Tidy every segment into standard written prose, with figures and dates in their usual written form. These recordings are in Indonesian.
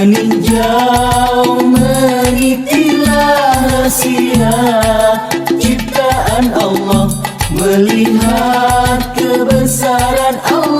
Meninjau menitilah rahasia ciptaan Allah, melihat kebesaran Allah.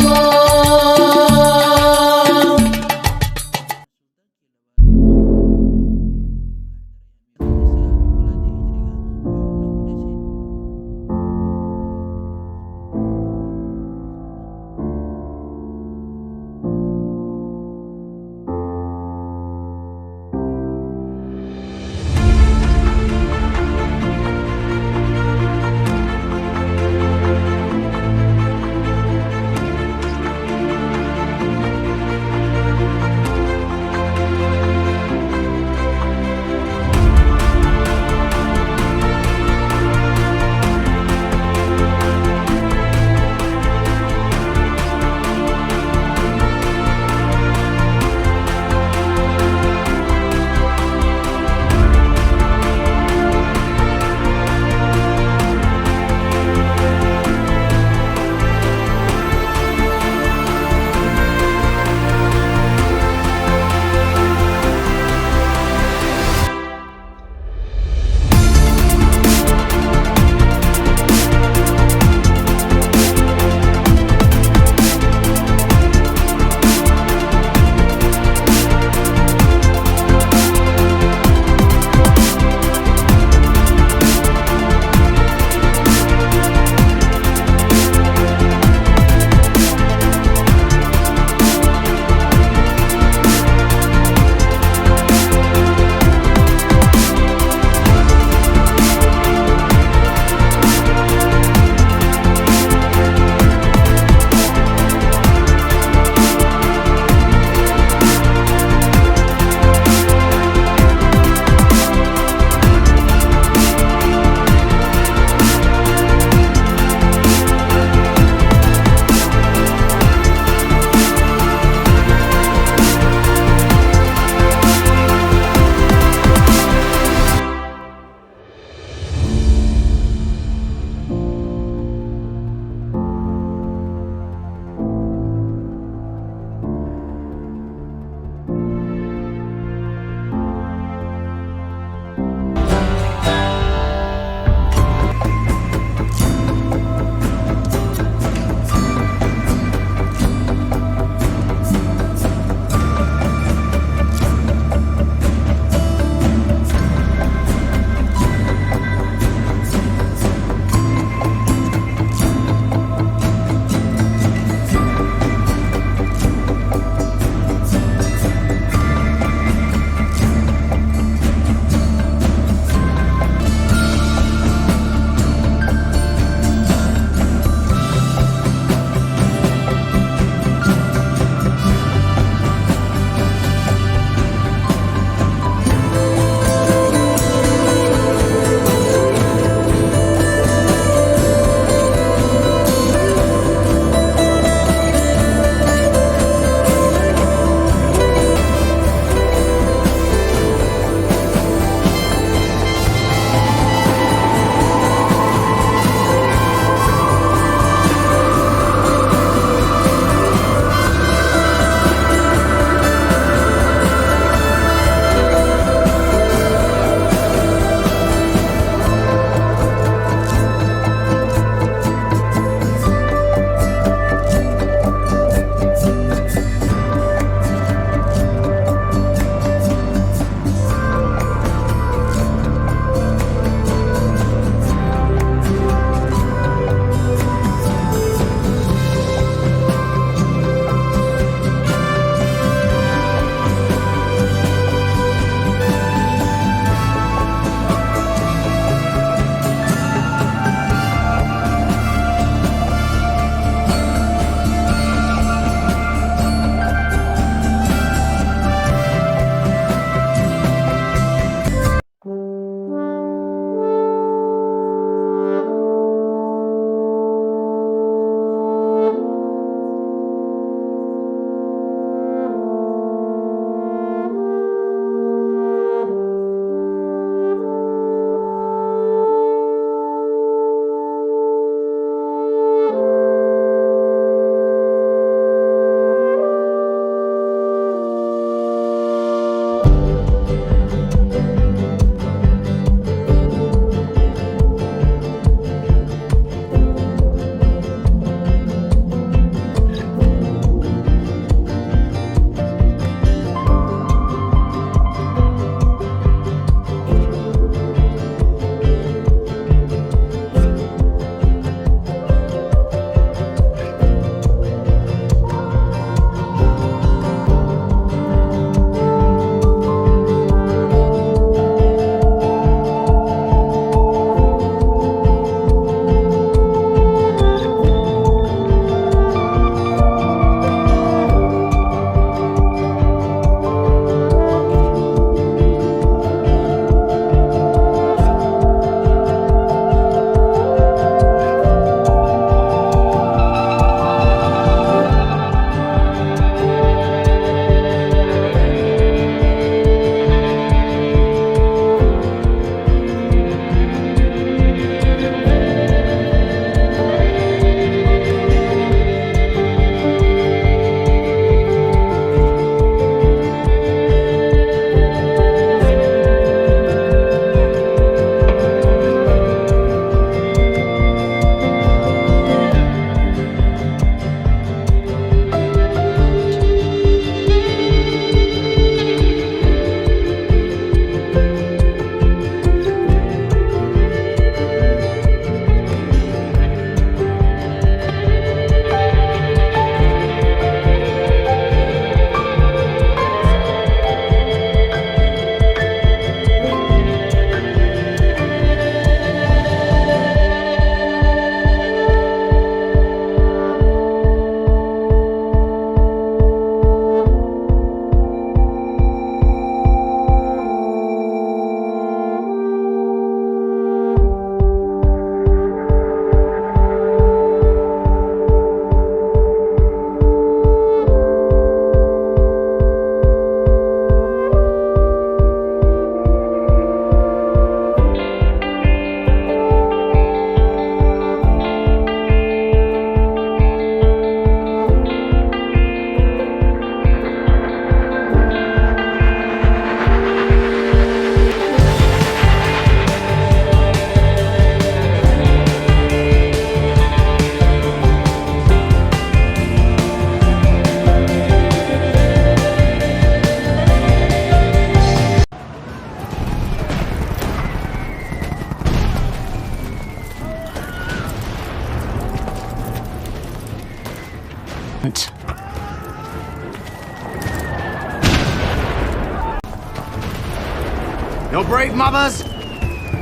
Your brave mothers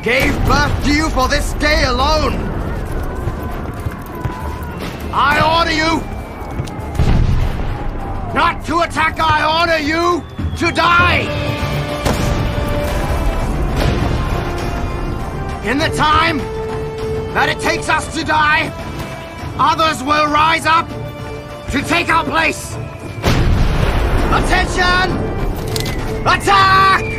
gave birth to you for this day alone. I order you not to attack. I order you to die. In the time that it takes us to die, others will rise up to take our place. Attention! Attack!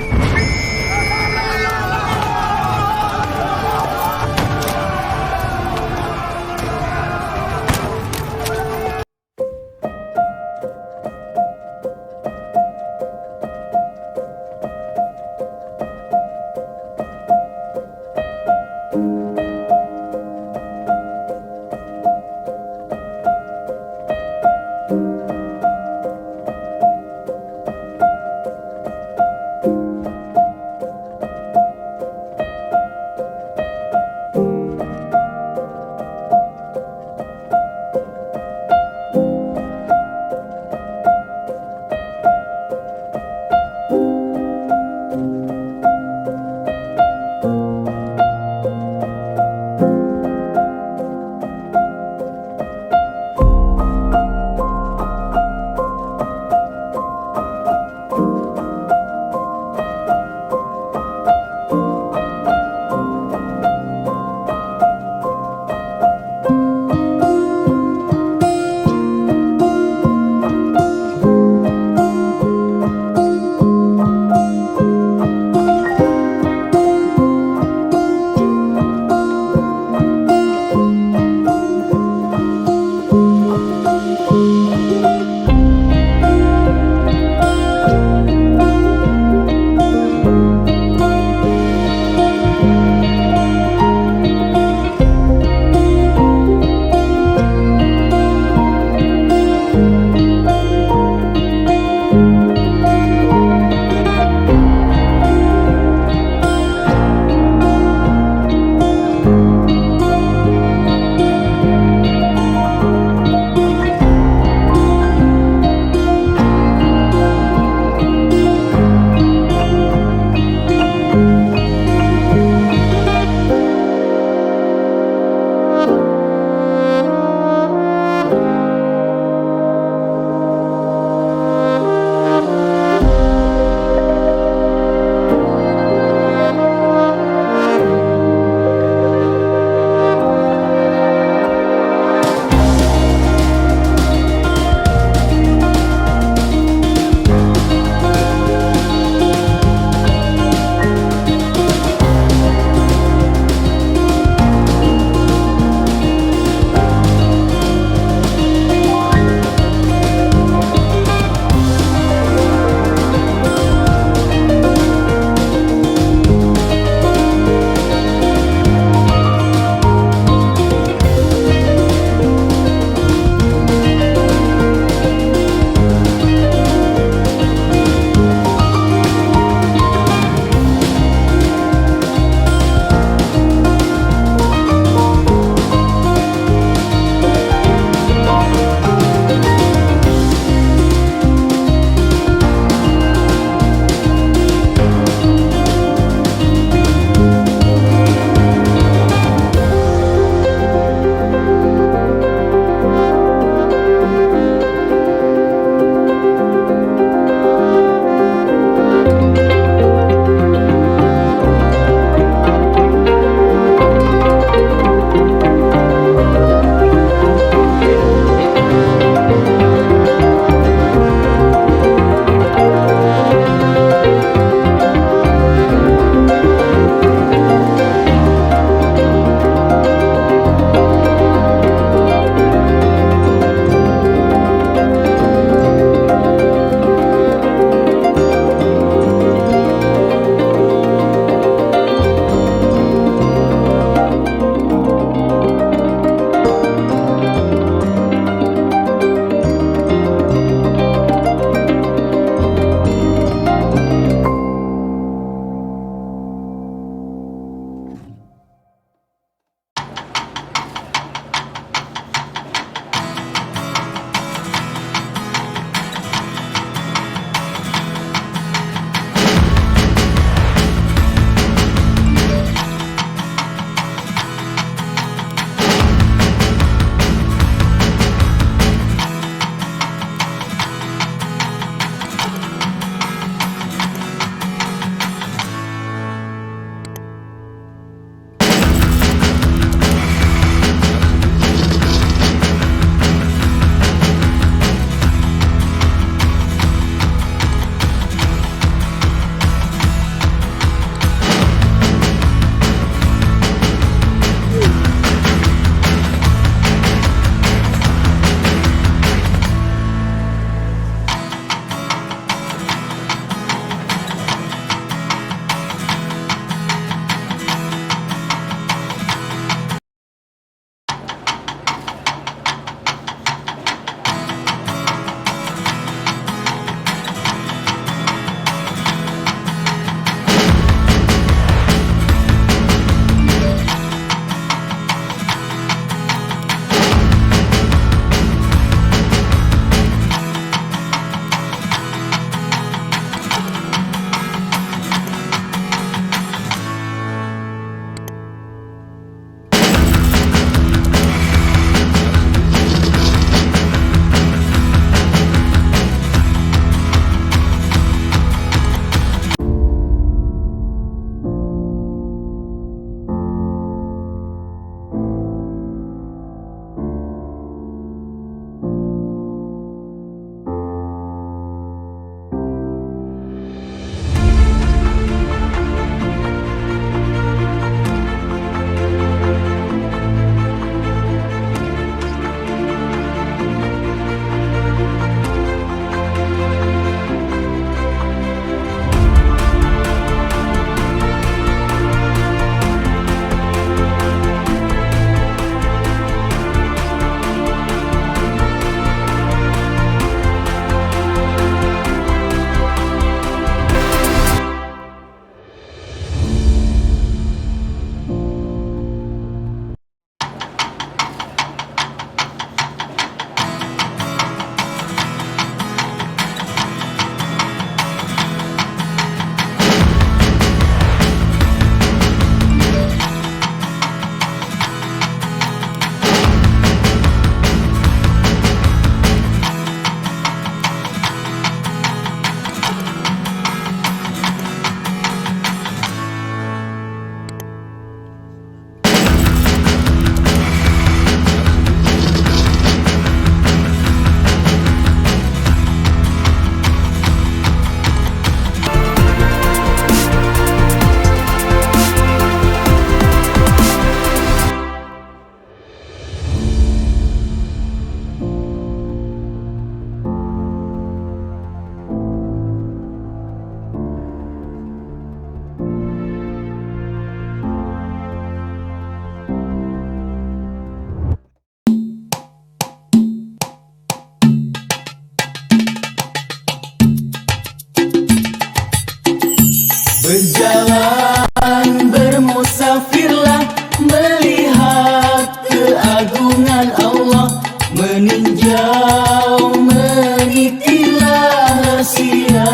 Berjalan bermusafirlah, melihat keagungan Allah, meninjau menitilah rahasia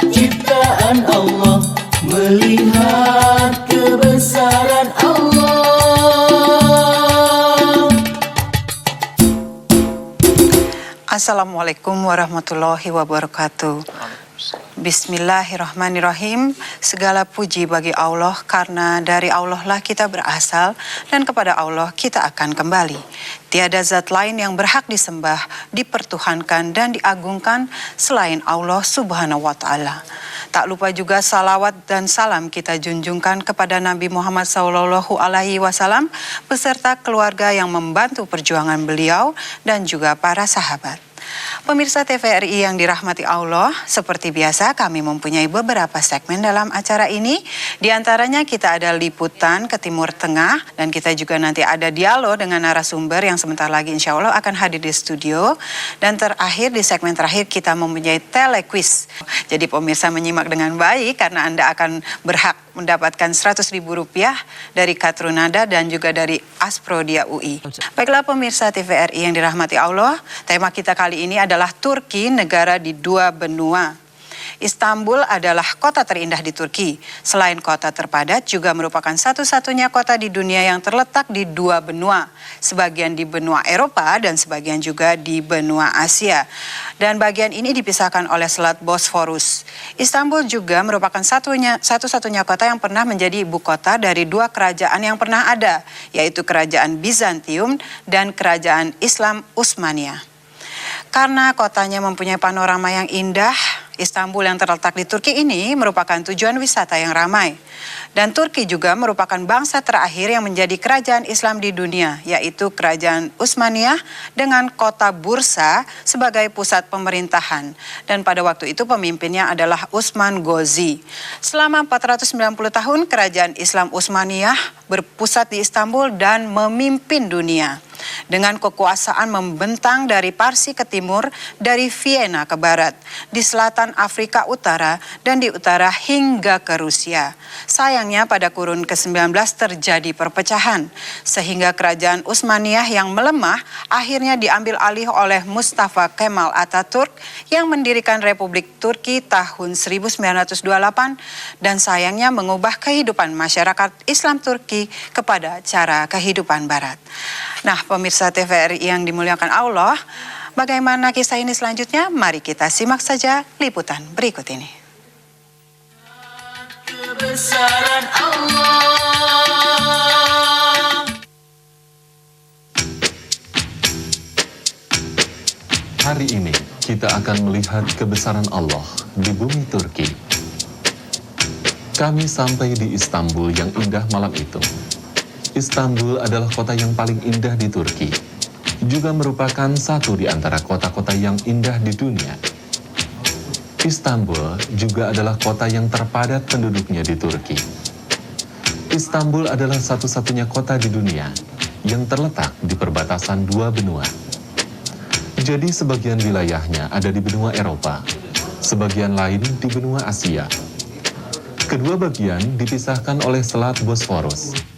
ciptaan Allah, melihat kebesaran Allah. Assalamualaikum warahmatullahi wabarakatuh. Bismillahirrahmanirrahim. Segala puji bagi Allah, karena dari Allah lah kita berasal dan kepada Allah kita akan kembali. Tiada zat lain yang berhak disembah, dipertuhankan dan diagungkan selain Allah Subhanahu wa Ta'ala. Tak lupa juga salawat dan salam kita junjungkan kepada Nabi Muhammad SAW beserta keluarga yang membantu perjuangan beliau dan juga para sahabat. Pemirsa TVRI yang dirahmati Allah, seperti biasa kami mempunyai beberapa segmen dalam acara ini. Di antaranya kita ada liputan ke Timur Tengah dan kita juga nanti ada dialog dengan narasumber yang sebentar lagi insya Allah akan hadir di studio. Dan terakhir di segmen terakhir kita mempunyai telequiz. Jadi pemirsa menyimak dengan baik karena Anda akan berhak mendapatkan Rp100.000 dari Katrunada dan juga dari Asprodia UI. Baiklah pemirsa TVRI yang dirahmati Allah, tema kita kali ini adalah Turki, negara di dua benua. Istanbul adalah kota terindah di Turki. Selain kota terpadat, juga merupakan satu-satunya kota di dunia yang terletak di dua benua. Sebagian di benua Eropa dan sebagian juga di benua Asia. Dan bagian ini dipisahkan oleh Selat Bosforus. Istanbul juga merupakan satu-satunya kota yang pernah menjadi ibu kota dari dua kerajaan yang pernah ada, yaitu Kerajaan Bizantium dan Kerajaan Islam Utsmaniyah. Karena kotanya mempunyai panorama yang indah, Istanbul yang terletak di Turki ini merupakan tujuan wisata yang ramai. Dan Turki juga merupakan bangsa terakhir yang menjadi kerajaan Islam di dunia, yaitu Kerajaan Utsmaniyah dengan kota Bursa sebagai pusat pemerintahan. Dan pada waktu itu pemimpinnya adalah Utsman Ghozi. Selama 490 tahun, Kerajaan Islam Utsmaniyah berpusat di Istanbul dan memimpin dunia. Dengan kekuasaan membentang dari Parsi ke timur, dari Vienna ke barat, di selatan Afrika Utara, dan di utara hingga ke Rusia. Sayangnya pada kurun ke-19 terjadi perpecahan, sehingga Kerajaan Utsmaniyah yang melemah akhirnya diambil alih oleh Mustafa Kemal Atatürk yang mendirikan Republik Turki tahun 1928 dan sayangnya mengubah kehidupan masyarakat Islam Turki kepada cara kehidupan barat. Nah, pemirsa TVRI yang dimuliakan Allah, bagaimana kisah ini selanjutnya? Mari kita simak saja liputan berikut ini. Kebesaran Allah. Hari ini kita akan melihat kebesaran Allah di bumi Turki. Kami sampai di Istanbul yang indah malam itu. Istanbul adalah kota yang paling indah di Turki. Juga merupakan satu di antara kota-kota yang indah di dunia. Istanbul juga adalah kota yang terpadat penduduknya di Turki. Istanbul adalah satu-satunya kota di dunia yang terletak di perbatasan dua benua. Jadi sebagian wilayahnya ada di benua Eropa, sebagian lain di benua Asia. Kedua bagian dipisahkan oleh Selat Bosforus.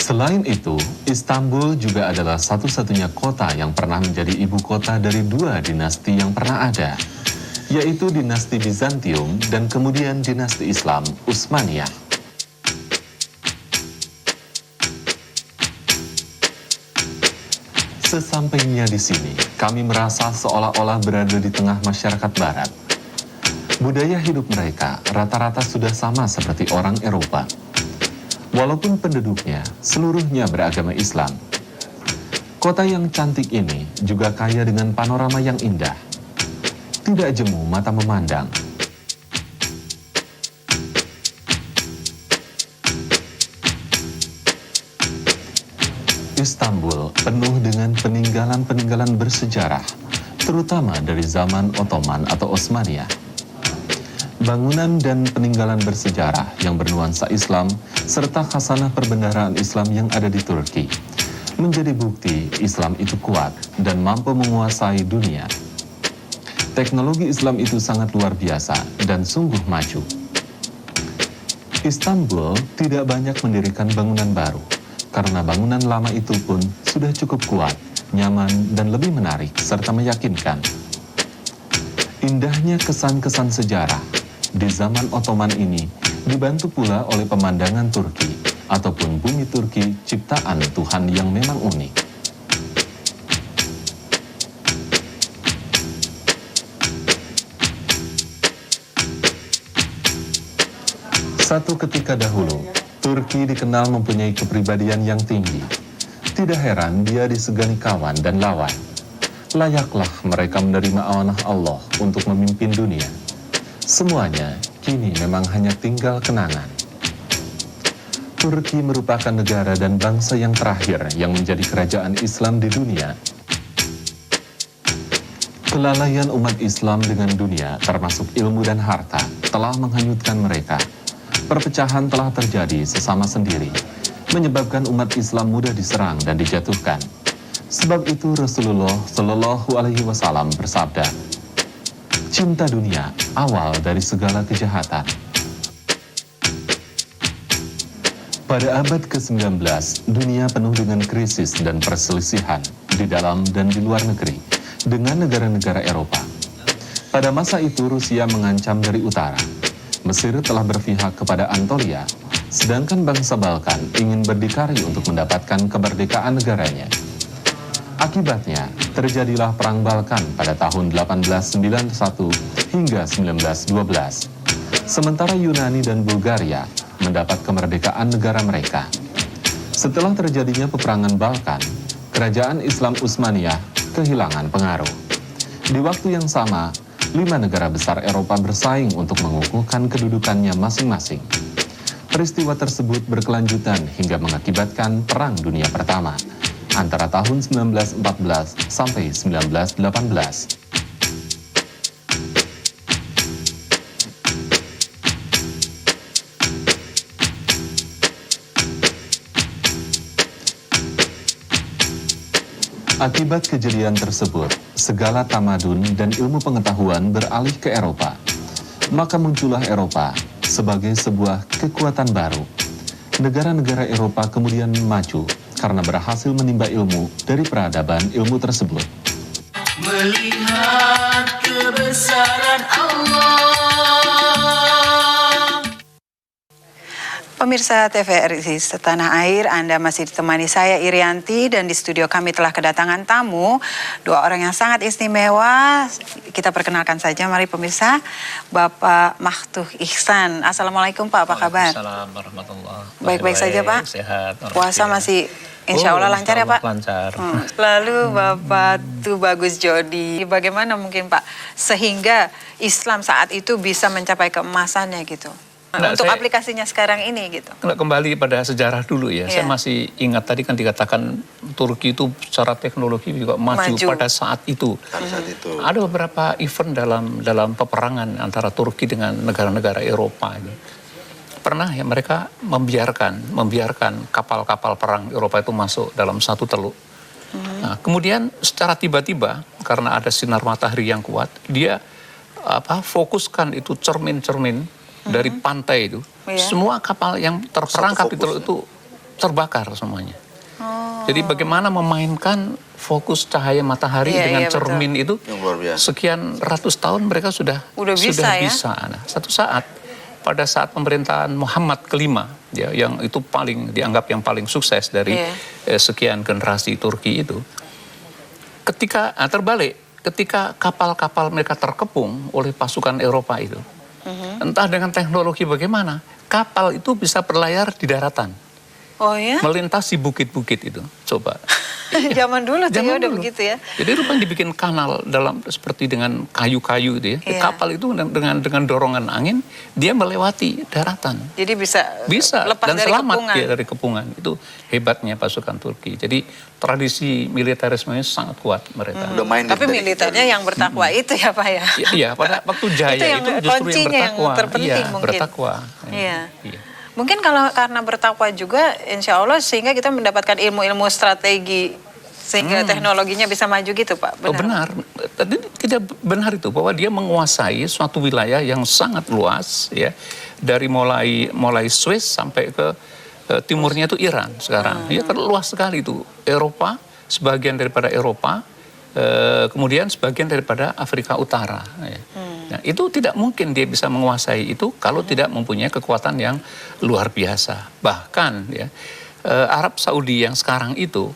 Selain itu, Istanbul juga adalah satu-satunya kota yang pernah menjadi ibu kota dari dua dinasti yang pernah ada, yaitu dinasti Bizantium dan kemudian dinasti Islam Utsmaniyah. Sesampainya di sini, kami merasa seolah-olah berada di tengah masyarakat barat. Budaya hidup mereka rata-rata sudah sama seperti orang Eropa. Walaupun penduduknya seluruhnya beragama Islam. Kota yang cantik ini juga kaya dengan panorama yang indah. Tidak jemu mata memandang. Istanbul penuh dengan peninggalan-peninggalan bersejarah, terutama dari zaman Ottoman atau Utsmaniyah. Bangunan dan peninggalan bersejarah yang bernuansa Islam serta khasanah perbendaharaan Islam yang ada di Turki menjadi bukti Islam itu kuat dan mampu menguasai dunia. Teknologi Islam itu sangat luar biasa dan sungguh maju. Istanbul tidak banyak mendirikan bangunan baru, karena bangunan lama itu pun sudah cukup kuat, nyaman, dan lebih menarik, serta meyakinkan. Indahnya kesan-kesan sejarah di zaman Ottoman ini dibantu pula oleh pemandangan Turki, ataupun bumi Turki ciptaan Tuhan yang memang unik. Satu ketika dahulu, Turki dikenal mempunyai kepribadian yang tinggi. Tidak heran dia disegani kawan dan lawan. Layaklah mereka menerima amanah Allah untuk memimpin dunia. Semuanya kini memang hanya tinggal kenangan. Turki merupakan negara dan bangsa yang terakhir yang menjadi kerajaan Islam di dunia. Kelalaian umat Islam dengan dunia, termasuk ilmu dan harta, telah menghanyutkan mereka. Perpecahan telah terjadi sesama sendiri, menyebabkan umat Islam mudah diserang dan dijatuhkan. Sebab itu Rasulullah Shallallahu Alaihi Wasallam bersabda, cinta dunia awal dari segala kejahatan. Pada abad ke-19, dunia penuh dengan krisis dan perselisihan di dalam dan di luar negeri dengan negara-negara Eropa. Pada masa itu Rusia mengancam dari utara. Mesir telah berpihak kepada Anatolia, sedangkan bangsa Balkan ingin berdikari untuk mendapatkan kemerdekaan negaranya. Akibatnya, terjadilah Perang Balkan pada tahun 1891 hingga 1912. Sementara Yunani dan Bulgaria mendapat kemerdekaan negara mereka. Setelah terjadinya peperangan Balkan, kerajaan Islam Utsmaniyah kehilangan pengaruh. Di waktu yang sama, 5 negara besar Eropa bersaing untuk mengukuhkan kedudukannya masing-masing. Peristiwa tersebut berkelanjutan hingga mengakibatkan Perang Dunia Pertama antara tahun 1914 sampai 1918. Akibat kejadian tersebut, segala tamadun dan ilmu pengetahuan beralih ke Eropa. Maka muncullah Eropa sebagai sebuah kekuatan baru. Negara-negara Eropa kemudian maju karena berhasil menimba ilmu dari peradaban ilmu tersebut. Melihat kebesaran Allah. Pemirsa TVRI Setanah Air, Anda masih ditemani saya Irianti, dan di studio kami telah kedatangan tamu, 2 orang yang sangat istimewa. Kita perkenalkan saja, mari pemirsa, Bapak Mahtuh Ihsan. Assalamualaikum Pak, apa kabar? Assalamualaikum warahmatullahi wabarakatuh. Baik-baik saja Pak? Sehat. Puasa masih insya Allah lancar ya Pak? Lancar. Lalu Bapak Tubagus Jodi, bagaimana mungkin Pak sehingga Islam saat itu bisa mencapai keemasannya gitu? Untuk aplikasinya sekarang ini gitu. Kembali pada sejarah dulu ya. Saya masih ingat tadi kan dikatakan Turki itu secara teknologi juga maju. Pada saat itu. Ada beberapa event dalam peperangan antara Turki dengan negara-negara Eropa. Pernah ya mereka membiarkan kapal-kapal perang Eropa itu masuk dalam satu teluk. Nah, kemudian secara tiba-tiba karena ada sinar matahari yang kuat, dia fokuskan itu cermin-cermin dari pantai itu, semua kapal yang terperangkap itu terbakar semuanya. Jadi bagaimana memainkan fokus cahaya matahari dengan cermin itu, sekian ratus tahun mereka sudah bisa. Nah, satu saat, pada saat pemerintahan Muhammad kelima, ya, yang itu dianggap yang paling sukses dari sekian generasi Turki itu, ketika kapal-kapal mereka terkepung oleh pasukan Eropa itu, entah dengan teknologi bagaimana, kapal itu bisa berlayar di daratan. Oh ya? Melintasi bukit-bukit itu, coba. Zaman dulu tuh ya udah begitu ya. Jadi rupanya dibikin kanal seperti dengan kayu-kayu itu ya. Kapal itu dengan dorongan angin, dia melewati daratan. Jadi bisa lepas dan dari selamat kepungan. dia dari kepungan. Itu hebatnya pasukan Turki. Jadi tradisi militerismenya sangat kuat mereka. Tapi militernya yang bertakwa itu ya Pak ya? Iya, pada waktu jaya itu justru yang bertakwa. Yang terpenting mungkin. Bertakwa. Iya. Mungkin karena bertakwa juga, insya Allah sehingga kita mendapatkan ilmu-ilmu strategi Sehingga teknologinya bisa maju gitu, Pak. Benar. Oh, benar. Tadi tidak benar itu bahwa dia menguasai suatu wilayah yang sangat luas ya. Dari mulai Swiss sampai ke timurnya itu Iran sekarang. Ya kan luas sekali itu. Eropa, sebagian daripada Eropa, kemudian sebagian daripada Afrika Utara ya. Nah, itu tidak mungkin dia bisa menguasai itu kalau tidak mempunyai kekuatan yang luar biasa. Bahkan ya Arab Saudi yang sekarang itu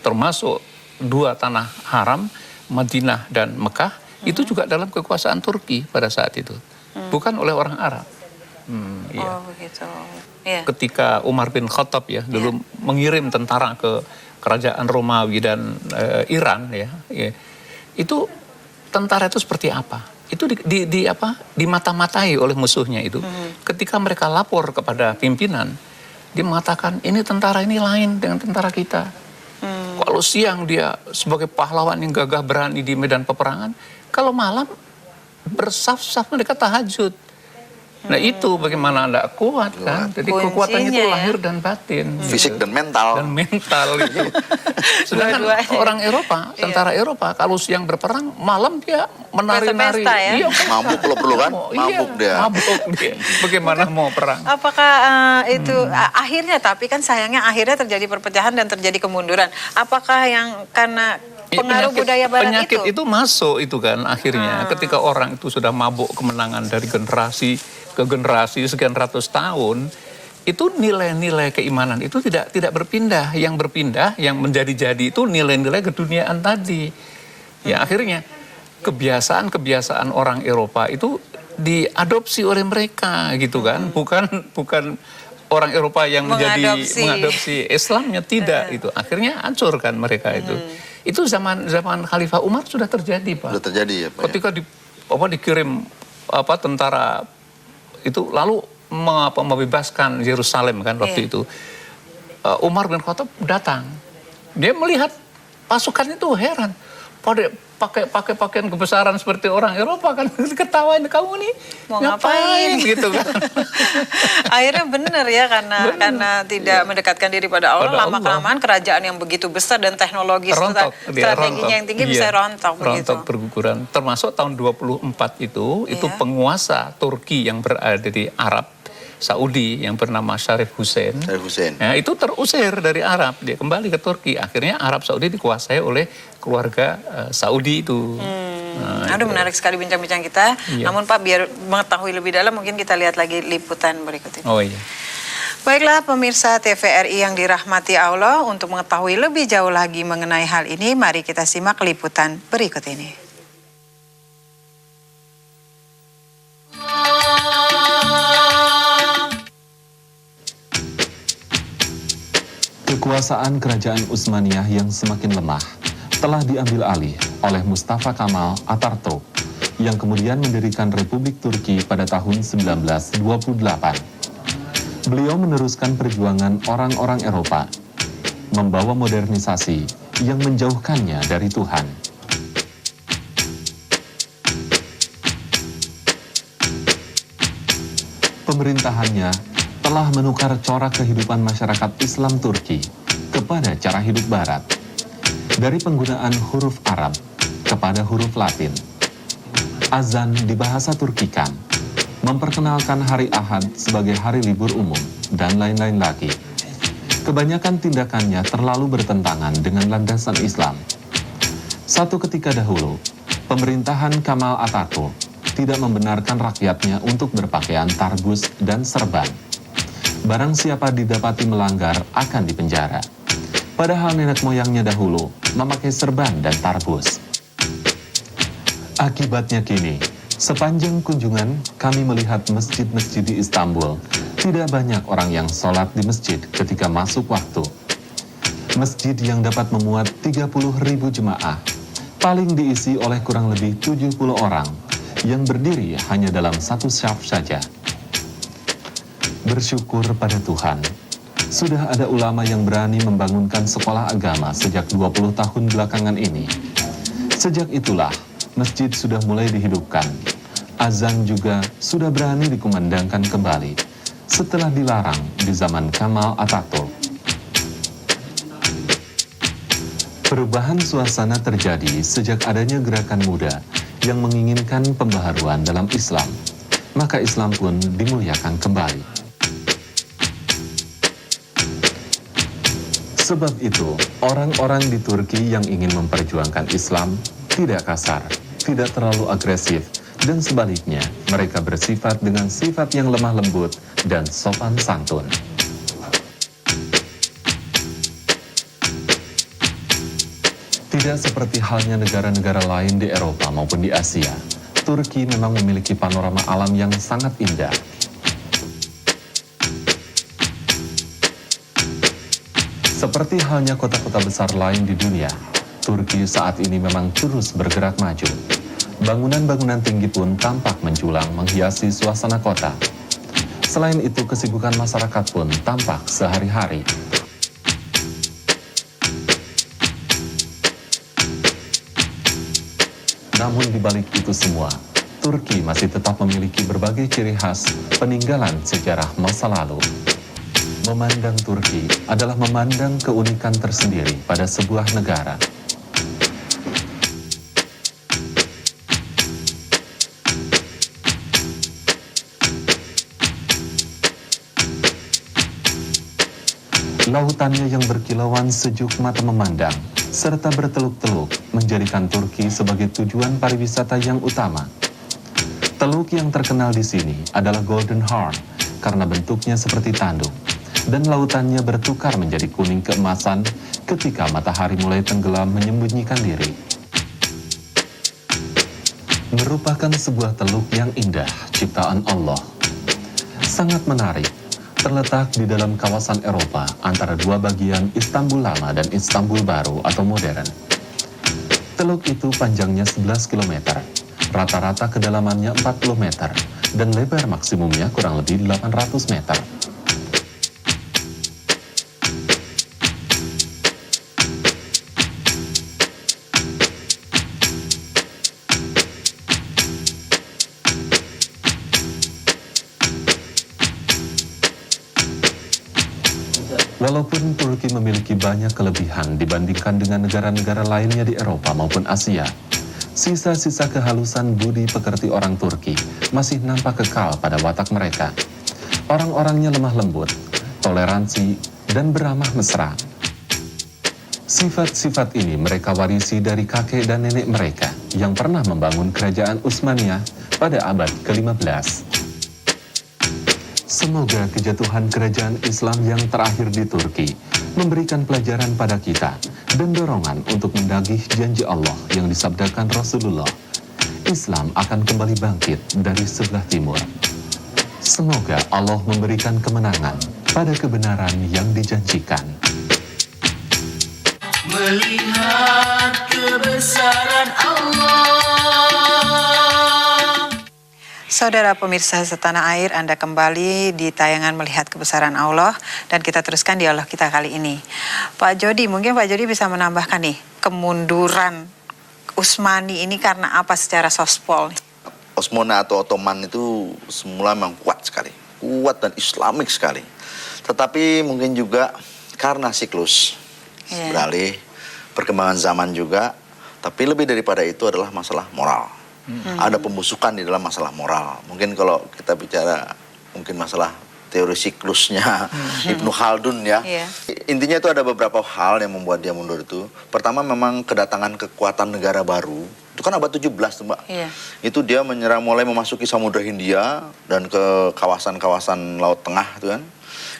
termasuk dua tanah haram, Madinah dan Mekah, itu juga dalam kekuasaan Turki pada saat itu, bukan oleh orang Arab. Oh begitu. Ya. Ketika Umar bin Khattab ya dulu mengirim tentara ke kerajaan Romawi dan Iran ya, itu tentara itu seperti apa? Itu dimata-matai oleh musuhnya itu. Ketika mereka lapor kepada pimpinan, dia mengatakan ini tentara ini lain dengan tentara kita. Kalau siang dia sebagai pahlawan yang gagah berani di medan peperangan, kalau malam bersaf-saf mereka tahajud. Nah itu bagaimana Anda kuat kan? Jadi kekuatan itu lahir dan batin. Fisik dan mental. Dan mental itu. Sedangkan orang Eropa, tentara Eropa, kalau siang berperang, malam dia menari-nari. Ya? Iya, mabuk kalau perlu kan? Mabuk dia. Mabuk dia. Bagaimana mau perang? Apakah itu akhirnya, tapi kan sayangnya akhirnya terjadi perpecahan dan terjadi kemunduran. Apakah yang karena pengaruh budaya barat penyakit itu masuk itu kan akhirnya ketika orang itu sudah mabuk kemenangan dari generasi ke generasi sekian ratus tahun, itu nilai-nilai keimanan itu tidak berpindah. Yang berpindah, yang menjadi-jadi itu nilai-nilai keduniaan tadi. Ya akhirnya kebiasaan-kebiasaan orang Eropa itu diadopsi oleh mereka gitu kan, bukan orang Eropa yang mengadopsi Islamnya, tidak itu. Akhirnya hancurkan mereka itu. Itu zaman Khalifah Umar sudah terjadi, Pak. Sudah terjadi ya, Pak. Ketika dikirim tentara itu lalu membebaskan Yerusalem kan waktu itu. Umar bin Khattab datang. Dia melihat pasukan itu heran. Pakai pakaian kebesaran seperti orang Eropa kan, ketawain kamu nih mau ngapain gitu kan. Akhirnya benar ya karena tidak mendekatkan diri pada Allah, lama-kelamaan kerajaan yang begitu besar dan teknologi strateginya yang tinggi bisa rontok berguguran. Termasuk tahun 24 itu penguasa Turki yang berada di Arab Saudi yang bernama Sharif Hussein. Nah, itu terusir dari Arab, dia kembali ke Turki. Akhirnya Arab Saudi dikuasai oleh keluarga Saudi itu. Aduh, menarik sekali bincang-bincang kita. Namun Pak, biar mengetahui lebih dalam mungkin kita lihat lagi liputan berikut ini. Oh iya. Baiklah pemirsa TVRI yang dirahmati Allah, untuk mengetahui lebih jauh lagi mengenai hal ini, mari kita simak liputan berikut ini. Kekuasaan kerajaan Utsmaniyah yang semakin lemah telah diambil alih oleh Mustafa Kemal Atatürk yang kemudian mendirikan Republik Turki pada tahun 1928. Beliau meneruskan perjuangan orang-orang Eropa, membawa modernisasi yang menjauhkannya dari Tuhan. Pemerintahannya telah menukar corak kehidupan masyarakat Islam Turki kepada cara hidup Barat, dari penggunaan huruf Arab kepada huruf Latin. Azan di bahasa Turkikan, memperkenalkan hari Ahad sebagai hari libur umum, dan lain-lain lagi. Kebanyakan tindakannya terlalu bertentangan dengan landasan Islam. Satu ketika dahulu, pemerintahan Kemal Atatürk tidak membenarkan rakyatnya untuk berpakaian tarbus dan serban. Barang siapa didapati melanggar akan dipenjara. Padahal nenek moyangnya dahulu memakai serban dan tarbus. Akibatnya kini, sepanjang kunjungan kami melihat masjid-masjid di Istanbul, tidak banyak orang yang sholat di masjid ketika masuk waktu. Masjid yang dapat memuat 30.000 jemaah, paling diisi oleh kurang lebih 70 orang, yang berdiri hanya dalam satu syaf saja. Bersyukur pada Tuhan, sudah ada ulama yang berani membangunkan sekolah agama sejak 20 tahun belakangan ini. Sejak itulah, masjid sudah mulai dihidupkan. Azan juga sudah berani dikumandangkan kembali, setelah dilarang di zaman Kemal Atatürk. Perubahan suasana terjadi sejak adanya gerakan muda yang menginginkan pembaharuan dalam Islam. Maka Islam pun dimuliakan kembali. Sebab itu, orang-orang di Turki yang ingin memperjuangkan Islam tidak kasar, tidak terlalu agresif, dan sebaliknya mereka bersifat dengan sifat yang lemah lembut dan sopan santun. Tidak seperti halnya negara-negara lain di Eropa maupun di Asia, Turki memang memiliki panorama alam yang sangat indah. Seperti halnya kota-kota besar lain di dunia, Turki saat ini memang terus bergerak maju. Bangunan-bangunan tinggi pun tampak menjulang menghiasi suasana kota. Selain itu, kesibukan masyarakat pun tampak sehari-hari. Namun di balik itu semua, Turki masih tetap memiliki berbagai ciri khas peninggalan sejarah masa lalu. Memandang Turki adalah memandang keunikan tersendiri pada sebuah negara. Lautannya yang berkilauan sejuk mata memandang, serta berteluk-teluk menjadikan Turki sebagai tujuan pariwisata yang utama. Teluk yang terkenal di sini adalah Golden Horn karena bentuknya seperti tanduk, dan lautannya bertukar menjadi kuning keemasan ketika matahari mulai tenggelam menyembunyikan diri. Merupakan sebuah teluk yang indah ciptaan Allah. Sangat menarik. Terletak di dalam kawasan Eropa antara dua bagian Istanbul Lama dan Istanbul Baru atau modern. Teluk itu panjangnya 11 km, rata-rata kedalamannya 40 meter, dan lebar maksimumnya kurang lebih 800 meter. Walaupun Turki memiliki banyak kelebihan dibandingkan dengan negara-negara lainnya di Eropa maupun Asia, sisa-sisa kehalusan budi pekerti orang Turki masih nampak kekal pada watak mereka. Orang-orangnya lemah lembut, toleransi, dan beramah mesra. Sifat-sifat ini mereka warisi dari kakek dan nenek mereka yang pernah membangun kerajaan Utsmaniyah pada abad ke-15. Semoga kejatuhan kerajaan Islam yang terakhir di Turki memberikan pelajaran pada kita dan dorongan untuk mendagih janji Allah yang disabdakan Rasulullah. Islam akan kembali bangkit dari sebelah timur. Semoga Allah memberikan kemenangan pada kebenaran yang dijanjikan. Melihat kebesaran Allah. Saudara pemirsa setanah air, Anda kembali di tayangan Melihat Kebesaran Allah, dan kita teruskan dialog kita kali ini. Pak Jody, mungkin Pak Jody bisa menambahkan nih, kemunduran Utsmani ini karena apa secara sospol? Osmona atau Ottoman itu semula memang kuat sekali, kuat dan Islamik sekali. Tetapi mungkin juga karena siklus beralih, perkembangan zaman juga, tapi lebih daripada itu adalah masalah moral. Ada pembusukan di dalam masalah moral. Mungkin kalau kita bicara mungkin masalah teori siklusnya Ibnu Khaldun ya. Intinya itu ada beberapa hal yang membuat dia mundur itu. Pertama memang kedatangan kekuatan negara baru. Itu kan abad 17 tuh Mbak. Itu dia menyerang, mulai memasuki Samudra Hindia dan ke kawasan-kawasan Laut Tengah itu kan.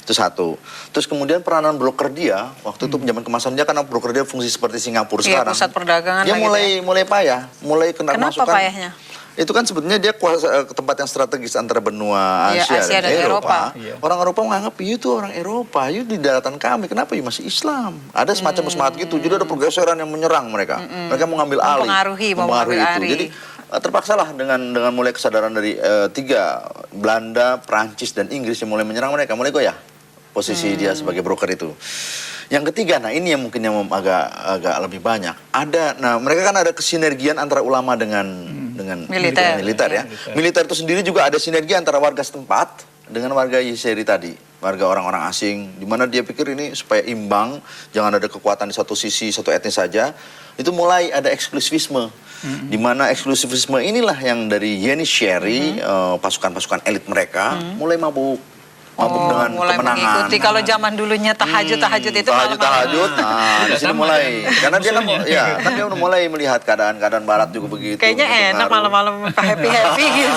Itu satu. Terus kemudian peranan broker dia waktu itu penjaman kemasan dia, karena broker dia fungsi seperti Singapura sekarang. Pusat perdagangan. Dia mulai payah, mulai kena masukan. Kenapa payahnya? Itu kan sebetulnya dia tempat yang strategis antara benua Asia dan Eropa. Orang Eropa menganggap itu orang Eropa, itu di daratan kami, kenapa masih Islam? Ada semacam semangat gitu. Jadi ada pergeseran yang menyerang mereka. Mereka mengambil alih, mempengaruhi itu. Jadi terpaksalah dengan mulai kesadaran dari tiga, Belanda, Prancis dan Inggris yang mulai menyerang mereka, mulai goyah posisi dia sebagai broker itu. Yang ketiga, nah ini yang mungkin yang agak lebih banyak. Mereka kan ada kesinergian antara ulama dengan militer ya. Militer itu sendiri juga ada sinergi antara warga setempat dengan warga Yeseri tadi, warga orang-orang asing, di mana dia pikir ini supaya imbang, jangan ada kekuatan di satu sisi, satu etnis saja, itu mulai ada eksklusivisme. Di mana eksklusivisme inilah yang dari Yenicheri, pasukan-pasukan elit mereka, mulai mabuk dengan mulai kemenangan. mengikuti. Kalau zaman dulunya tahajud itu Tahajud, nah di sini mulai, karena dia kan dia udah mulai melihat keadaan Barat juga begitu. kayaknya enak malam-malam happy gitu.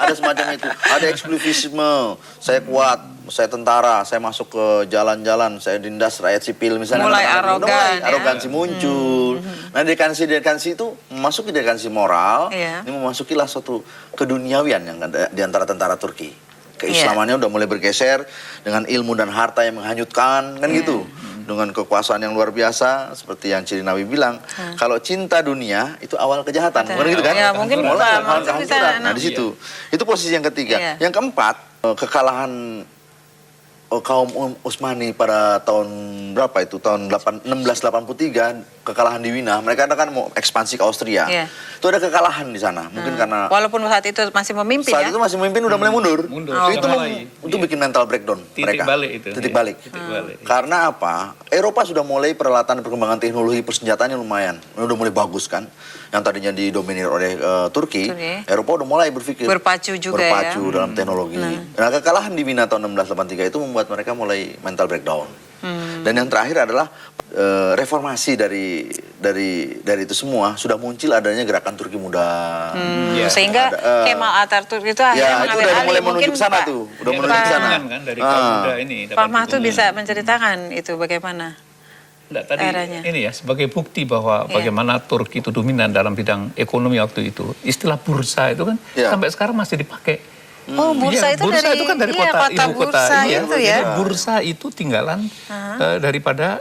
Ada semacam itu, ada eksklusivisme. Saya kuat, saya tentara, saya masuk ke jalan-jalan, saya dindas rakyat sipil misalnya. Mulai arogan, ya. Arogansi muncul. Nah, dekansi itu memasuki dekansi moral. Iya. Ini memasukilah suatu keduniawian yang ada di antara tentara Turki. Keislamannya udah mulai bergeser dengan ilmu dan harta yang menghanyutkan, kan gitu. Dengan kekuasaan yang luar biasa, seperti yang Ciri Nabi bilang, kalau cinta dunia itu awal kejahatan, bukan gitu kan? Ya, mungkin mulai bukan, kehancuran. Nah, di situ. Itu posisi yang ketiga. Yang keempat, kekalahan kaum Utsmani pada tahun berapa itu? Tahun 1683, kekalahan di Wina. Mereka kan mau ekspansi ke Austria. Itu ada kekalahan di sana. Mungkin karena walaupun saat itu masih memimpin saat itu masih memimpin udah mulai mundur. Itu bikin mental breakdown titik mereka. Balik itu. Titik balik. Karena apa? Eropa sudah mulai peralatan perkembangan teknologi persenjataannya lumayan. Udah mulai bagus kan. Yang tadinya didominir oleh Turki, Eropa udah mulai berpikir berpacu dalam teknologi. Nah, kekalahan di Wina tahun 1683 itu membuat mereka mulai mental breakdown. Dan yang terakhir adalah reformasi dari itu semua, sudah muncul adanya gerakan Turki Muda. Sehingga Kemal Atatürk itu akhirnya mengambil alih. Mulai menuju ke sana tuh, udah menuju ke sana. Kan dari kaum muda ini. Pak Mahtu bisa menceritakan itu bagaimana? Tadi ini ya sebagai bukti bahwa bagaimana Turki itu dominan dalam bidang ekonomi waktu itu. Istilah bursa itu kan sampai sekarang masih dipakai. Oh, bursa itu kan dari kota ibu kota. Jadi bursa itu tinggalan daripada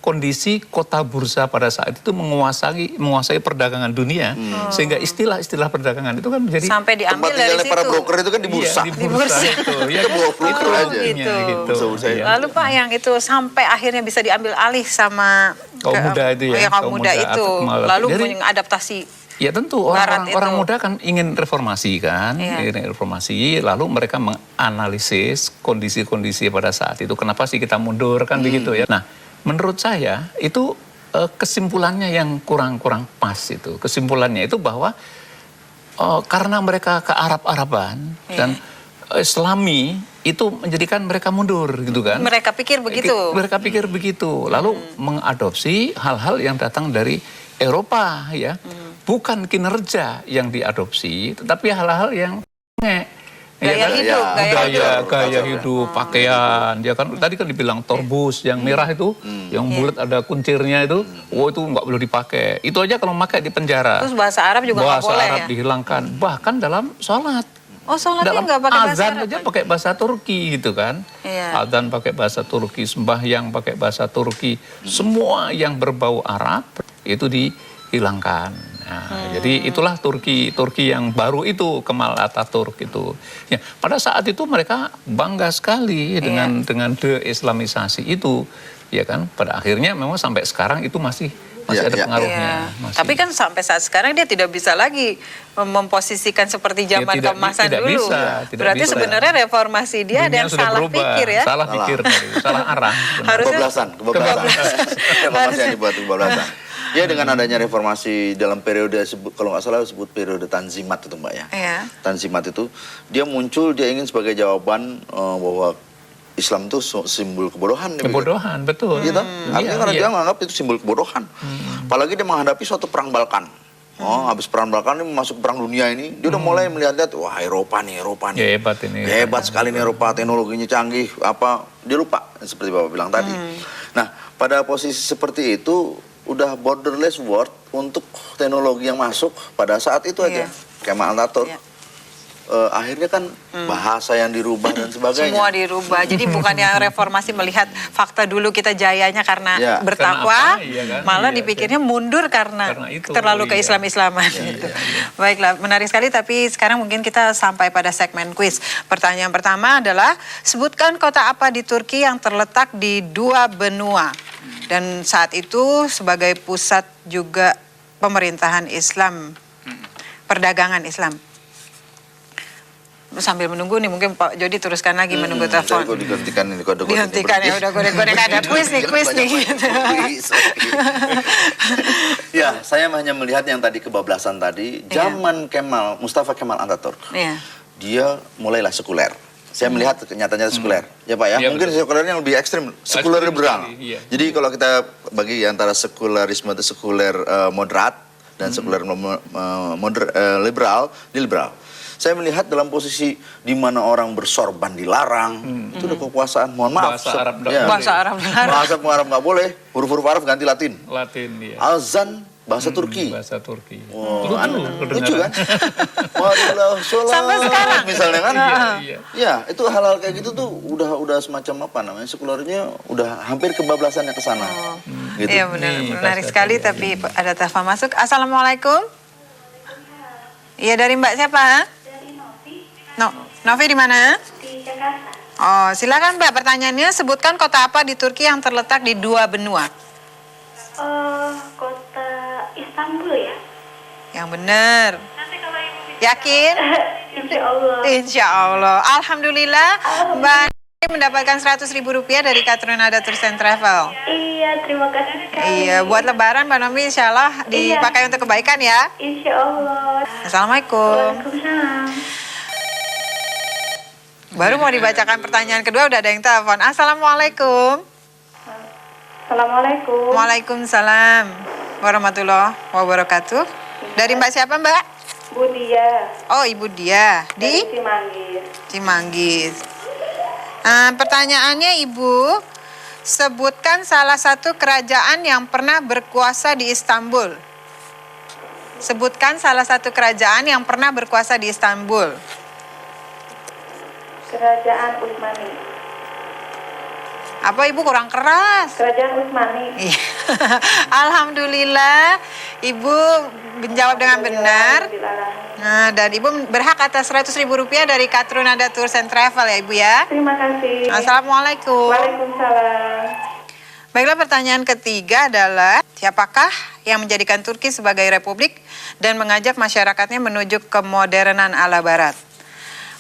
kondisi kota bursa pada saat itu menguasai perdagangan dunia, sehingga istilah perdagangan itu kan menjadi sampai diambil tempat dari tinggalnya situ. para broker itu kan di bursa. Di bursa itu. Ya, broker aja. Gitu. Lalu Pak, yang itu sampai akhirnya bisa diambil alih sama kaum muda itu ya. Kaum muda itu. Lalu mengadaptasi. Ya tentu orang muda kan ingin reformasi kan, ingin reformasi, lalu mereka menganalisis kondisi-kondisi pada saat itu. Kenapa sih kita mundur kan begitu ya? Nah, menurut saya itu kesimpulannya yang kurang pas itu. Kesimpulannya itu bahwa karena mereka ke Arab-Araban dan Islami itu menjadikan mereka mundur gitu kan. Mereka pikir begitu. Mereka pikir begitu, lalu mengadopsi hal-hal yang datang dari Eropa ya. Bukan kinerja yang diadopsi, tetapi hal-hal yang gaya hidup, pakaian. Dia kan tadi kan dibilang torbus yang merah itu, yang bulat ada kuncirnya itu, itu nggak boleh dipakai. Itu aja kalau pakai di penjara. Terus bahasa Arab juga nggak boleh. Bahasa Arab dihilangkan, bahkan dalam sholat. Oh, sholatnya dalam nggak pakai bahasa azan Arab aja pakai bahasa Turki gitu kan. Azan pakai bahasa Turki, sembahyang pakai bahasa Turki. Semua yang berbau Arab itu dihilangkan. Nah, jadi itulah Turki yang baru itu, Kemal Atatürk itu. Ya, pada saat itu mereka bangga sekali dengan de-islamisasi itu, ya kan. Pada akhirnya memang sampai sekarang itu masih ada pengaruhnya. Tapi kan sampai saat sekarang dia tidak bisa lagi memposisikan seperti zaman keemasan dulu. Berarti sebenarnya reformasi dia ada yang salah pikir ya. Salah pikir, salah arah. Kebablasan. Reformasi yang dibuat kebablasan. Ya, dengan adanya reformasi dalam periode, kalau nggak salah disebut periode Tanzimat itu Mbak ya. Tanzimat itu, dia muncul, dia ingin sebagai jawaban bahwa Islam itu simbol kebodohan. Kebodohan, betul. Gitu? Artinya karena dia menganggap itu simbol kebodohan. Apalagi dia menghadapi suatu perang Balkan. Habis perang Balkan ini masuk perang dunia ini, dia udah mulai melihat-lihat, wah Eropa nih. Ya, hebat ini. Hebat sekali nih Eropa, teknologinya canggih, dia lupa, seperti Bapak bilang tadi. Nah, pada posisi seperti itu, udah borderless world untuk teknologi yang masuk pada saat itu aja. Kemal Atatürk. Akhirnya kan bahasa yang dirubah dan sebagainya. Semua dirubah. Jadi bukan yang reformasi melihat fakta dulu kita jayanya karena bertakwa, malah dipikirnya mundur karena itu, terlalu ke-Islam-Islaman. Baiklah, menarik sekali, tapi sekarang mungkin kita sampai pada segmen kuis. Pertanyaan pertama adalah, sebutkan kota apa di Turki yang terletak di dua benua dan saat itu sebagai pusat juga pemerintahan Islam, perdagangan Islam. sambil menunggu nih, mungkin Pak Jody teruskan lagi menunggu telepon. Kok dihentikan ini kode-kode. Dihentikan ya, udah kode-kode ada kuis nih. Gitu. Ya, saya hanya melihat yang tadi kebablasan tadi, zaman Mustafa Kemal Atatürk. Iya. Dia mulailah sekuler. Saya melihat nyatanya sekuler. Ya Pak ya, mungkin sekulernya lebih ekstrim, sekuler liberal. Iya. Jadi kalau kita bagi antara sekularisme atau sekuler moderat dan sekuler liberal, ini liberal. Saya melihat dalam posisi di mana orang bersorban dilarang, itu udah kekuasaan. Mohon maaf. Bahasa Arab nggak ya. boleh. Bahasa Arab dilarang. Bahasa Arab nggak boleh. Huruf-huruf Arab ganti Latin. Latin dia. Azan bahasa Turki. Bahasa Turki. Oh, Lucu lucu kan? Wadilah sholat. Sampai sekarang. Misalnya kan? Iya. Ya, itu hal-hal kayak gitu tuh udah semacam apa namanya? Sekulernya udah hampir kebablasannya ke sana. Gitu. Iya benar, Nih, menarik bahasa sekali. Turki. Tapi ada telepon masuk. Assalamualaikum. Iya, dari Mbak siapa? Novi di mana? Di Jakarta. Oh, silakan Mbak. Pertanyaannya, sebutkan kota apa di Turki yang terletak di dua benua? Kota Istanbul ya? Yang benar. Nanti kalau ibu Yakin? Insya Allah. Insya Allah. Alhamdulillah, Mbak mendapatkan Rp100.000 dari Katronada Tours and Travel. Iya, terima kasih sekali. Iya, buat Lebaran Mbak Nomi insya Allah dipakai untuk kebaikan ya. Insya Allah. Assalamualaikum. Waalaikumsalam. Baru mau dibacakan pertanyaan kedua udah ada yang telepon. Assalamualaikum. Assalamualaikum. Waalaikumsalam warahmatullahi wabarakatuh. Dari Mbak siapa Mbak? Bu Dia. Oh Ibu Dia Dari di Cimanggis. Cimanggis. Pertanyaannya Ibu, sebutkan salah satu kerajaan yang pernah berkuasa di Istanbul. Sebutkan salah satu kerajaan yang pernah berkuasa di Istanbul. Kerajaan Utsmani. Apa Ibu kurang keras? Kerajaan Utsmani. Iya. Alhamdulillah Ibu menjawab dengan benar. Nah, dan Ibu berhak atas Rp100.000 dari Katronada Tours and Travel ya Ibu ya. Terima kasih. Assalamualaikum. Waalaikumsalam. Baiklah, pertanyaan ketiga adalah siapakah yang menjadikan Turki sebagai republik dan mengajak masyarakatnya menuju kemodernan ala barat?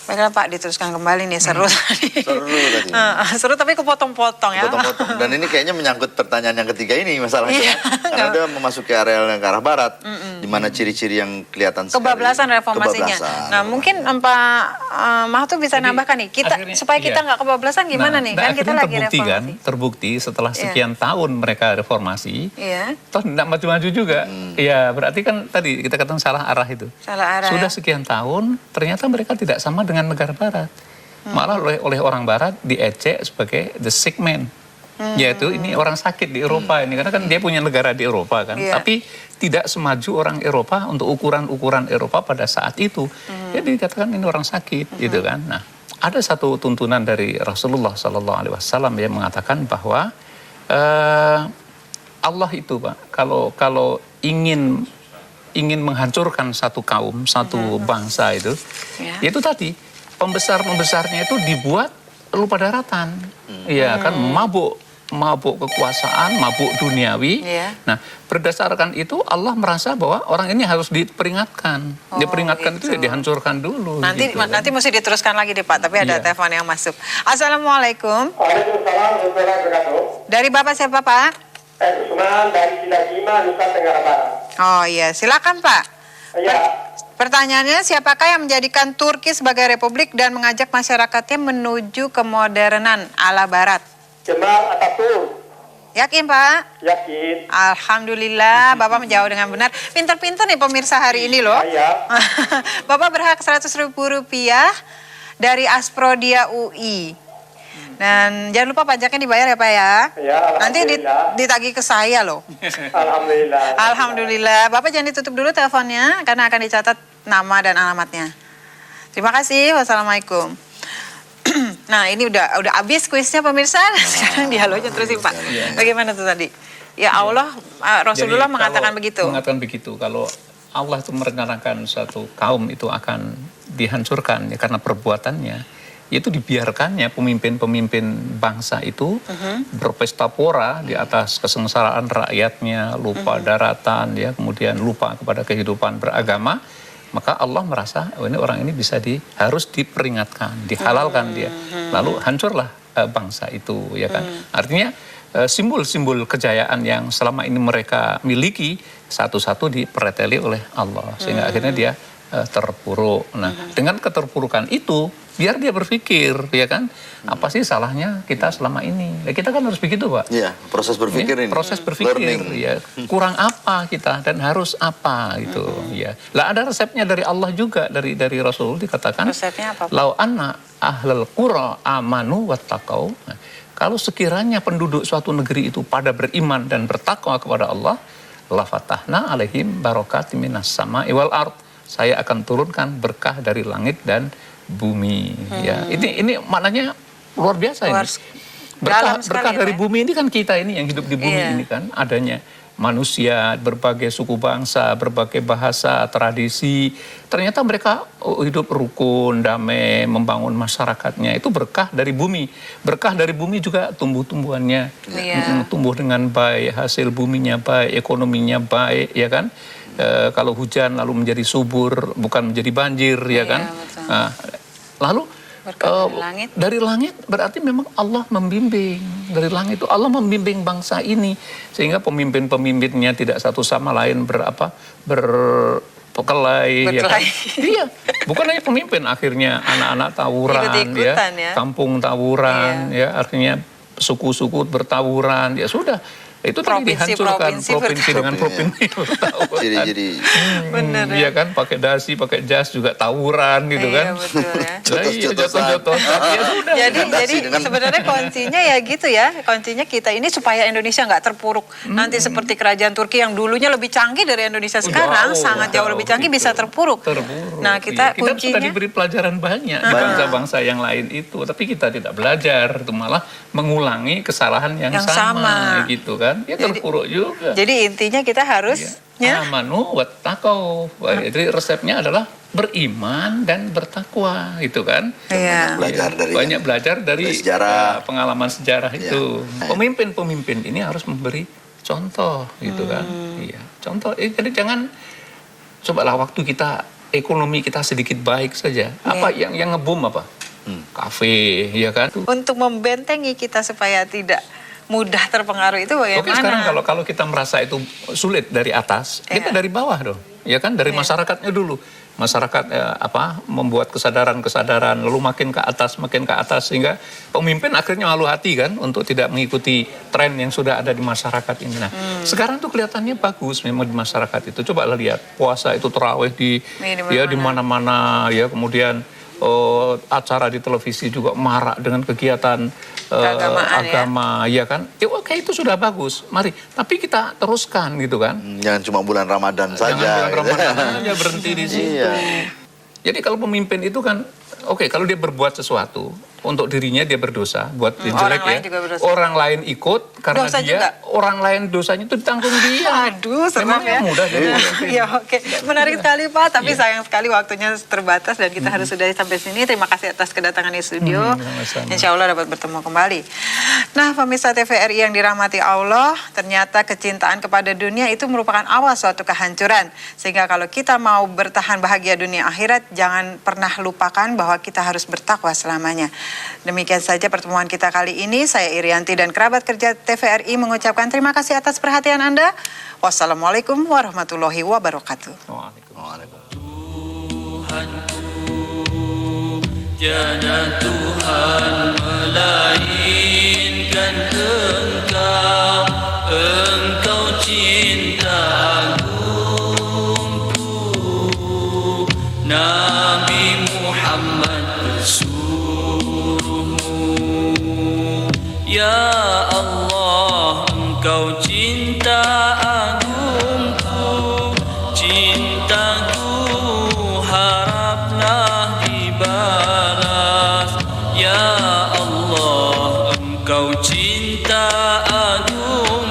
Baiklah Pak, diteruskan kembali nih, seru tadi. Seru tadi. Seru tapi kepotong-potong ya. Potong-potong. Dan ini kayaknya menyangkut pertanyaan yang ketiga ini masalahnya. Iya. Karena udah memasuki area yang ke arah barat, di mana ciri-ciri yang kelihatan sekali. Kebablasan reformasinya. Nah, mungkin Pak Mahtu bisa nambahkan nih, supaya kita nggak kebablasan gimana nih? Kan kita lagi reformasi. Terbukti setelah sekian tahun mereka reformasi, toh tidak maju-maju juga. Ya, berarti kan tadi kita katakan salah arah itu. Salah arah. Sudah sekian tahun, ternyata mereka tidak sama dengan negara barat. Malah oleh orang barat diejek sebagai the sick man. Yaitu ini orang sakit di Eropa ini. Karena kan dia punya negara di Eropa kan. Tapi tidak semaju orang Eropa untuk ukuran-ukuran Eropa pada saat itu. Jadi dikatakan ini orang sakit gitu kan. Nah, ada satu tuntunan dari Rasulullah SAW yang mengatakan bahwa Allah itu Pak, kalau ingin menghancurkan satu kaum, satu bangsa itu, itu tadi pembesarnya itu dibuat lupa daratan, ya kan, mabuk kekuasaan, mabuk duniawi. Nah, berdasarkan itu Allah merasa bahwa orang ini harus diperingatkan, diperingatkan itu dihancurkan dulu. Nanti gitu, nanti mesti diteruskan lagi deh Pak, tapi ada telepon yang masuk. Assalamualaikum. Waalaikumsalam warahmatullahi wabarakatuh. Dari Bapak siapa Pak? Usman dari Cilacima, Nusa Tenggara Barat. Oh iya, silakan Pak. Ya, Pertanyaannya, siapakah yang menjadikan Turki sebagai republik dan mengajak masyarakatnya menuju kemodernan ala barat? Kemal Atatürk. Yakin Pak? Yakin. Alhamdulillah, Bapak menjawab dengan benar. Pinter-pinter nih pemirsa hari ini loh. Ya. Bapak berhak Rp100.000 dari Asprodia UI. Dan jangan lupa pajaknya dibayar ya Pak ya. Ya, Nanti alhamdulillah. ditagih ke saya loh. Alhamdulillah. Alhamdulillah. Bapak jangan ditutup dulu teleponnya karena akan dicatat nama dan alamatnya. Terima kasih. Wassalamualaikum. Nah, ini udah habis kuisnya pemirsa. Sekarang dialognya terusin Pak. Bagaimana tuh tadi? Ya Allah, Rasulullah Jadi, mengatakan kalau begitu. Mengatakan begitu. Kalau Allah itu merencanakan suatu kaum itu akan dihancurkan ya, karena perbuatannya, itu dibiarkannya pemimpin-pemimpin bangsa itu berpesta pora di atas kesengsaraan rakyatnya, lupa daratan ya, kemudian lupa kepada kehidupan beragama, maka Allah merasa ini orang ini harus diperingatkan, dihalalkan dia. Lalu hancurlah bangsa itu, ya kan. Artinya simbol-simbol kejayaan yang selama ini mereka miliki satu-satu dipereteli oleh Allah, sehingga akhirnya dia terpuruk. Nah, dengan keterpurukan itu, biar dia berpikir, ya kan, apa sih salahnya kita selama ini? Ya, kita kan harus begitu, Pak. Iya, proses berpikir ini. Proses berpikir, ya. Kurang apa kita dan harus apa gitu, ya. Lah ada resepnya dari Allah juga, dari Rasul dikatakan. Resepnya apa, Pak? Lau anna ahlal qura amanu wattaqau. Nah, kalau sekiranya penduduk suatu negeri itu pada beriman dan bertakwa kepada Allah, la fatahna alaihim barakatim minas sama'i wal ard. Saya akan turunkan berkah dari langit dan bumi. Ya, ini maknanya luar biasa ini. Berkah dari bumi ini kan kita ini yang hidup di bumi ini kan, adanya manusia, berbagai suku bangsa, berbagai bahasa, tradisi. Ternyata mereka hidup rukun, damai, membangun masyarakatnya. Itu berkah dari bumi. Berkah dari bumi juga tumbuh-tumbuhannya. Tumbuh dengan baik, hasil buminya baik, ekonominya baik, ya kan. Kalau hujan lalu menjadi subur, bukan menjadi banjir, ya kan. Nah, lalu dari langit berarti memang Allah membimbing. Dari langit itu Allah membimbing bangsa ini, sehingga pemimpin-pemimpinnya tidak satu sama lain berkelahi, ya kan? Iya, bukan hanya pemimpin, akhirnya anak-anak tawuran, ya, kampung tawuran, ya, artinya suku-suku bertawuran, ya sudah. Itu tadi dihancurkan provinsi dengan provinsi jadi benar, ya kan, pakai dasi, pakai jas juga tawuran gitu kan. Iya, betul ya. Jotos. Ya sudah. Jadi sebenarnya kuncinya ya gitu ya. Kuncinya kita ini supaya Indonesia nggak terpuruk. Nanti seperti kerajaan Turki yang dulunya lebih canggih dari Indonesia sekarang, sangat jauh lebih canggih, bisa terpuruk. Nah, kita kuncinya, sudah diberi pelajaran banyak di bangsa-bangsa yang lain itu, tapi kita tidak belajar, itu malah mengulangi kesalahan yang sama gitu kan. Ya terpuruk juga. Jadi intinya kita harus amanu wattaqau. Jadi resepnya adalah beriman dan bertakwa, gitu kan. Banyak belajar dari sejarah, pengalaman sejarah itu. Pemimpin-pemimpin ini harus memberi contoh, gitu kan. Iya, contoh. Jadi jangan, cobalah waktu kita ekonomi kita sedikit baik saja. Apa yang ngebum apa? Kafe, ya kan. Untuk membentengi kita supaya tidak mudah terpengaruh itu bagaimana? Oke, sekarang kalau kita merasa itu sulit dari atas, kita dari bawah dong, ya kan, dari masyarakatnya dulu. Masyarakat membuat kesadaran, lalu makin ke atas, sehingga pemimpin akhirnya malu hati kan untuk tidak mengikuti tren yang sudah ada di masyarakat ini. Nah, sekarang tuh kelihatannya bagus memang di masyarakat itu. Coba lihat puasa itu tarawih di mana-mana, ya, kemudian acara di televisi juga marak dengan kegiatan agama, ya kan? Oke, itu sudah bagus. Mari, tapi kita teruskan gitu kan. Jangan cuma bulan Ramadan saja. Jangan bulan Ramadan aja berhenti di situ. Jadi kalau pemimpin itu kan, oke, kalau dia berbuat sesuatu untuk dirinya dia berdosa, buat dia jelek ya. Orang lain ikut karena dosa dia, juga. Orang lain dosanya itu ditanggung dia. Aduh, serem ya. Mudah jadi. Ya, oke. Menarik sekali Pak, tapi sayang sekali waktunya terbatas dan kita harus sudahi sampai sini. Terima kasih atas kedatangan di studio. Insya Allah dapat bertemu kembali. Nah, pemirsa TVRI yang dirahmati Allah, ternyata kecintaan kepada dunia itu merupakan awal suatu kehancuran. Sehingga kalau kita mau bertahan bahagia dunia akhirat, jangan pernah lupakan bahwa kita harus bertakwa selamanya. Demikian saja pertemuan kita kali ini. Saya Irianti dan kerabat kerja TVRI mengucapkan terima kasih atas perhatian Anda. Wassalamualaikum warahmatullahi wabarakatuh. Tiada Tuhan melainkan Engkau, Engkau cinta agungku, Nabi Muhammad pesuruhmu. Ya Allah, Engkau cinta agungku, cintaku haraplah dibalas. Ya Allah, Engkau cinta agung